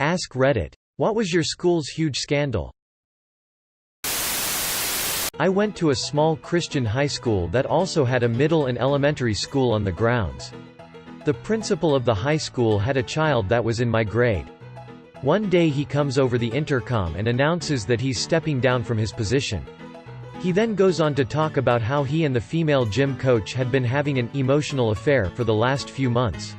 Ask Reddit. What was your school's huge scandal? I went to a small Christian high school that also had a middle and elementary school on the grounds. The principal of the high school had a child that was in my grade. One day he comes over the intercom and announces that he's stepping down from his position. He then goes on to talk about how he and the female gym coach had been having an emotional affair for the last few months.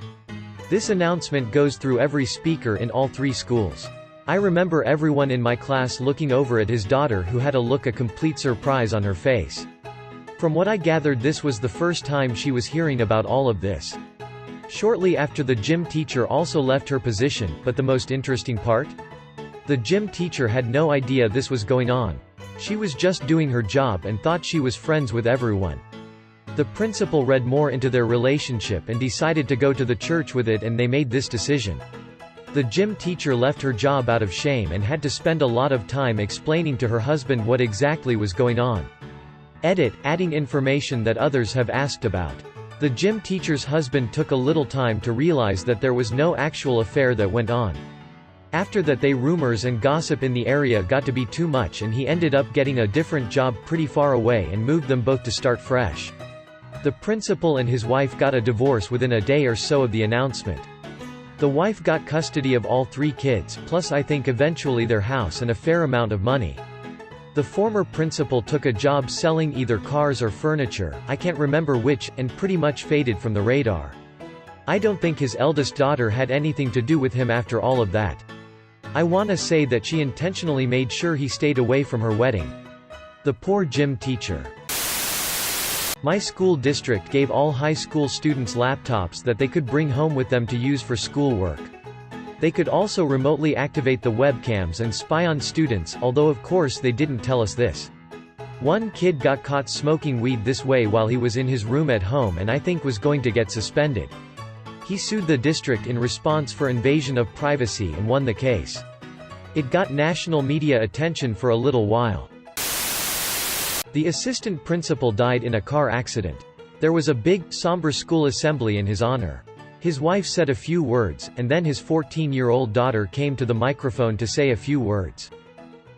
This announcement goes through every speaker in all 3 schools. I remember everyone in my class looking over at his daughter, who had a complete surprise on her face. From what I gathered, this was the first time she was hearing about all of this. Shortly after, the gym teacher also left her position, but the most interesting part? The gym teacher had no idea this was going on. She was just doing her job and thought she was friends with everyone. The principal read more into their relationship and decided to go to the church with it, and they made this decision. The gym teacher left her job out of shame and had to spend a lot of time explaining to her husband what exactly was going on. Edit, adding information that others have asked about. The gym teacher's husband took a little time to realize that there was no actual affair that went on. After that, rumors and gossip in the area got to be too much, and he ended up getting a different job pretty far away and moved them both to start fresh. The principal and his wife got a divorce within a day or so of the announcement. The wife got custody of all 3 kids, plus I think eventually their house and a fair amount of money. The former principal took a job selling either cars or furniture, I can't remember which, and pretty much faded from the radar. I don't think his eldest daughter had anything to do with him after all of that. I wanna say that she intentionally made sure he stayed away from her wedding. The poor gym teacher. My school district gave all high school students laptops that they could bring home with them to use for schoolwork. They could also remotely activate the webcams and spy on students, although of course they didn't tell us this. One kid got caught smoking weed this way while he was in his room at home, and I think was going to get suspended. He sued the district in response for invasion of privacy and won the case. It got national media attention for a little while. The assistant principal died in a car accident. There was a big, somber school assembly in his honor. His wife said a few words, and then his 14-year-old daughter came to the microphone to say a few words.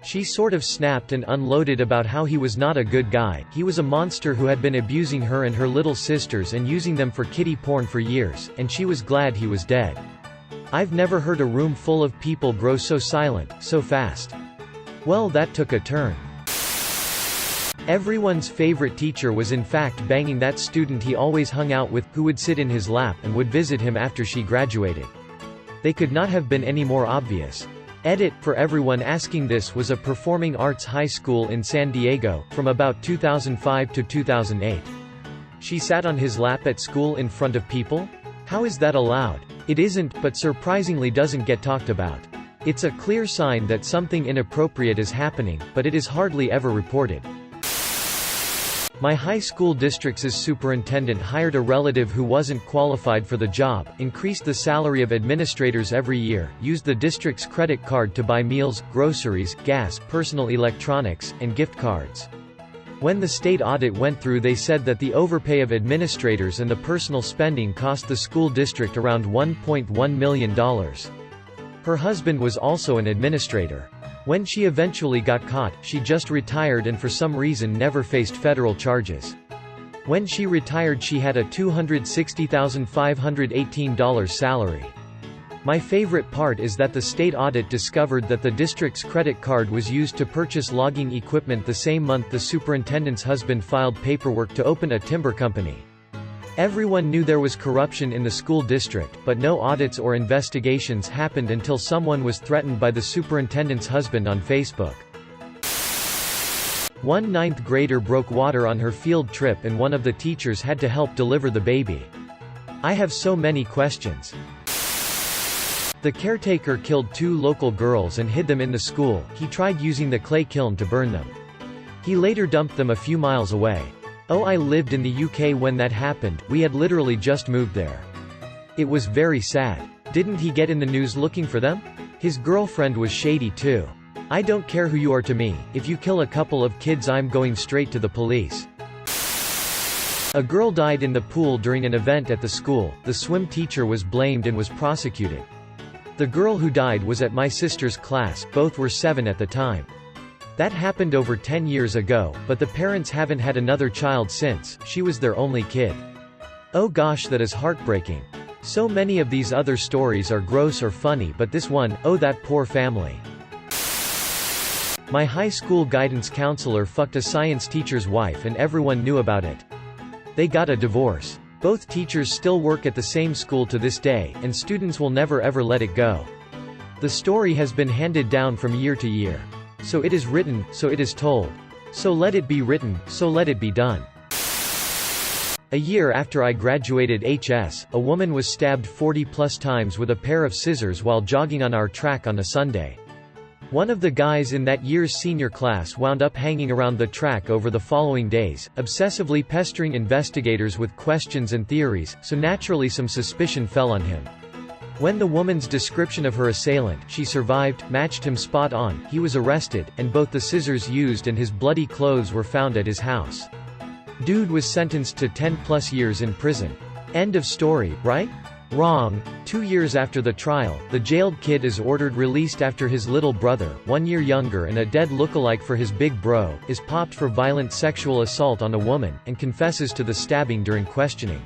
She sort of snapped and unloaded about how he was not a good guy, he was a monster who had been abusing her and her little sisters and using them for kiddie porn for years, and she was glad he was dead. I've never heard a room full of people grow so silent, so fast. Well, that took a turn. Everyone's favorite teacher was in fact banging that student he always hung out with, who would sit in his lap and would visit him after she graduated. They could not have been any more obvious. Edit, for everyone asking, this was a performing arts high school in San Diego, from about 2005 to 2008. She sat on his lap at school in front of people? How is that allowed? It isn't, but surprisingly doesn't get talked about. It's a clear sign that something inappropriate is happening, but it is hardly ever reported. My high school district's superintendent hired a relative who wasn't qualified for the job, increased the salary of administrators every year, used the district's credit card to buy meals, groceries, gas, personal electronics, and gift cards. When the state audit went through, they said that the overpay of administrators and the personal spending cost the school district around $1.1 million. Her husband was also an administrator. When she eventually got caught, she just retired and for some reason never faced federal charges. When she retired, she had a $260,518 salary. My favorite part is that the state audit discovered that the district's credit card was used to purchase logging equipment the same month the superintendent's husband filed paperwork to open a timber company. Everyone knew there was corruption in the school district, but no audits or investigations happened until someone was threatened by the superintendent's husband on Facebook. One 9th grader broke water on her field trip and one of the teachers had to help deliver the baby. I have so many questions. The caretaker killed 2 local girls and hid them in the school. He tried using the clay kiln to burn them. He later dumped them a few miles away. Oh, I lived in the UK when that happened, we had literally just moved there. It was very sad. Didn't he get in the news looking for them? His girlfriend was shady too. I don't care who you are to me, if you kill a couple of kids I'm going straight to the police. A girl died in the pool during an event at the school, the swim teacher was blamed and was prosecuted. The girl who died was at my sister's class, both were 7 at the time. That happened over 10 years ago, but the parents haven't had another child since, she was their only kid. Oh gosh, that is heartbreaking. So many of these other stories are gross or funny, but this one, oh that poor family. My high school guidance counselor fucked a science teacher's wife and everyone knew about it. They got a divorce. Both teachers still work at the same school to this day, and students will never ever let it go. The story has been handed down from year to year. So it is written, so it is told. So let it be written, so let it be done. A year after I graduated HS, a woman was stabbed 40+ times with a pair of scissors while jogging on our track on a Sunday. One of the guys in that year's senior class wound up hanging around the track over the following days, obsessively pestering investigators with questions and theories, so naturally some suspicion fell on him. When the woman's description of her assailant, she survived, matched him spot on, he was arrested, and both the scissors used and his bloody clothes were found at his house. Dude was sentenced to 10+ years in prison. End of story, right? Wrong. 2 years after the trial, the jailed kid is ordered released after his little brother, 1 year younger and a dead lookalike for his big bro, is popped for violent sexual assault on a woman, and confesses to the stabbing during questioning.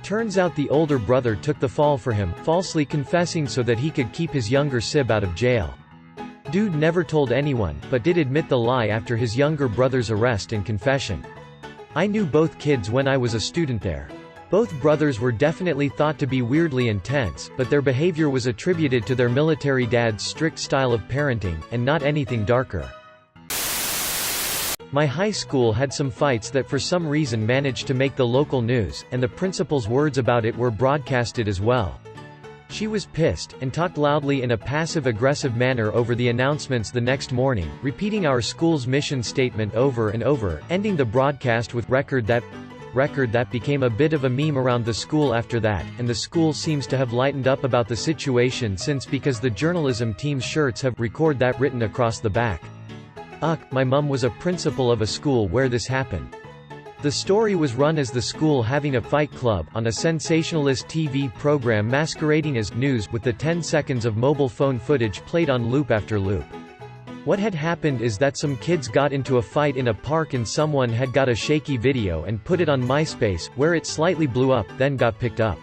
Turns out the older brother took the fall for him, falsely confessing so that he could keep his younger sib out of jail. Dude never told anyone, but did admit the lie after his younger brother's arrest and confession. I knew both kids when I was a student there. Both brothers were definitely thought to be weirdly intense, but their behavior was attributed to their military dad's strict style of parenting, and not anything darker. My high school had some fights that for some reason managed to make the local news, and the principal's words about it were broadcasted as well. She was pissed, and talked loudly in a passive-aggressive manner over the announcements the next morning, repeating our school's mission statement over and over, ending the broadcast with record that became a bit of a meme around the school after that, and the school seems to have lightened up about the situation since because the journalism team's shirts have record that written across the back. My mum was a principal of a school where this happened. The story was run as the school having a fight club, on a sensationalist TV program masquerading as news, with the 10 seconds of mobile phone footage played on loop after loop. What had happened is that some kids got into a fight in a park and someone had got a shaky video and put it on MySpace, where it slightly blew up, then got picked up.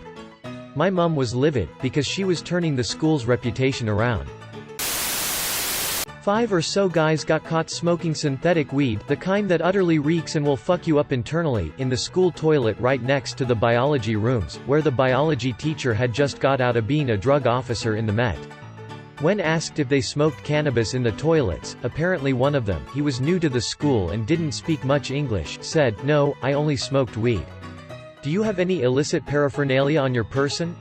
My mum was livid, because she was turning the school's reputation around. 5 or so guys got caught smoking synthetic weed, the kind that utterly reeks and will fuck you up internally, in the school toilet right next to the biology rooms, where the biology teacher had just got out of being a drug officer in the Met. When asked if they smoked cannabis in the toilets, apparently one of them, he was new to the school and didn't speak much English, said, "No, I only smoked weed." "Do you have any illicit paraphernalia on your person?"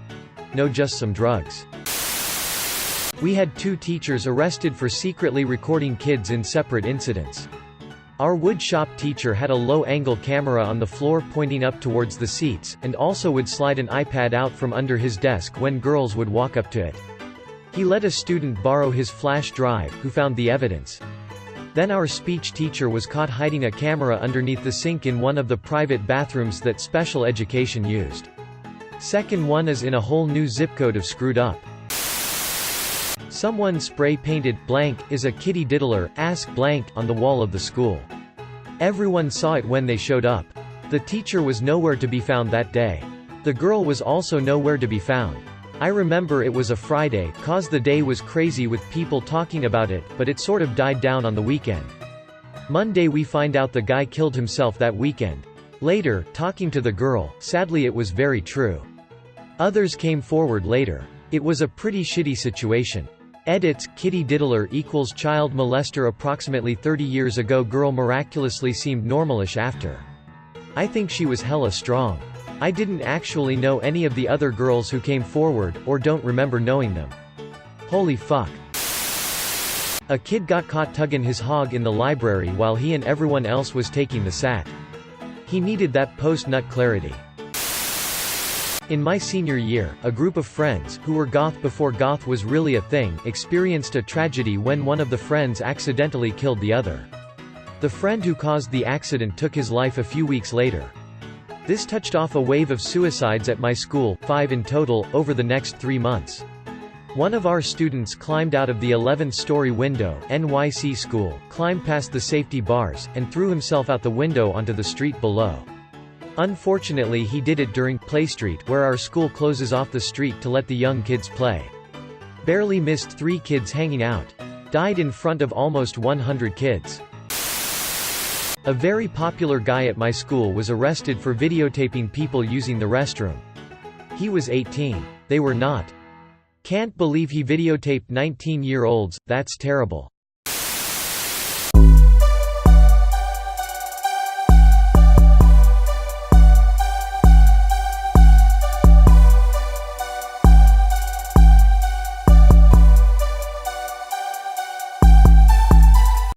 "No, just some drugs." We had 2 teachers arrested for secretly recording kids in separate incidents. Our wood shop teacher had a low-angle camera on the floor pointing up towards the seats, and also would slide an iPad out from under his desk when girls would walk up to it. He let a student borrow his flash drive, who found the evidence. Then our speech teacher was caught hiding a camera underneath the sink in one of the private bathrooms that special education used. Second one is in a whole new zip code of screwed up. Someone spray-painted blank is a kiddy diddler, ask blank on the wall of the school. Everyone saw it when they showed up. The teacher was nowhere to be found that day. The girl was also nowhere to be found. I remember it was a Friday, cause the day was crazy with people talking about it, but it sort of died down on the weekend. Monday we find out the guy killed himself that weekend. Later, talking to the girl, sadly it was very true. Others came forward later. It was a pretty shitty situation. Edits, kiddy diddler equals child molester. Approximately 30 years ago girl miraculously seemed normalish after. I think she was hella strong. I didn't actually know any of the other girls who came forward, or don't remember knowing them. Holy fuck. A kid got caught tugging his hog in the library while he and everyone else was taking the SAT. He needed that post-nut clarity. In my senior year, a group of friends, who were goth before goth was really a thing, experienced a tragedy when one of the friends accidentally killed the other. The friend who caused the accident took his life a few weeks later. This touched off a wave of suicides at my school, 5 in total, over the next 3 months. One of our students climbed out of the 11th-story window, NYC school, climbed past the safety bars, and threw himself out the window onto the street below. Unfortunately he did it during Play Street, where our school closes off the street to let the young kids play. Barely missed 3 kids hanging out. Died in front of almost 100 kids. A very popular guy at my school was arrested for videotaping people using the restroom. He was 18. They were not. Can't believe he videotaped 19-year-olds, that's terrible.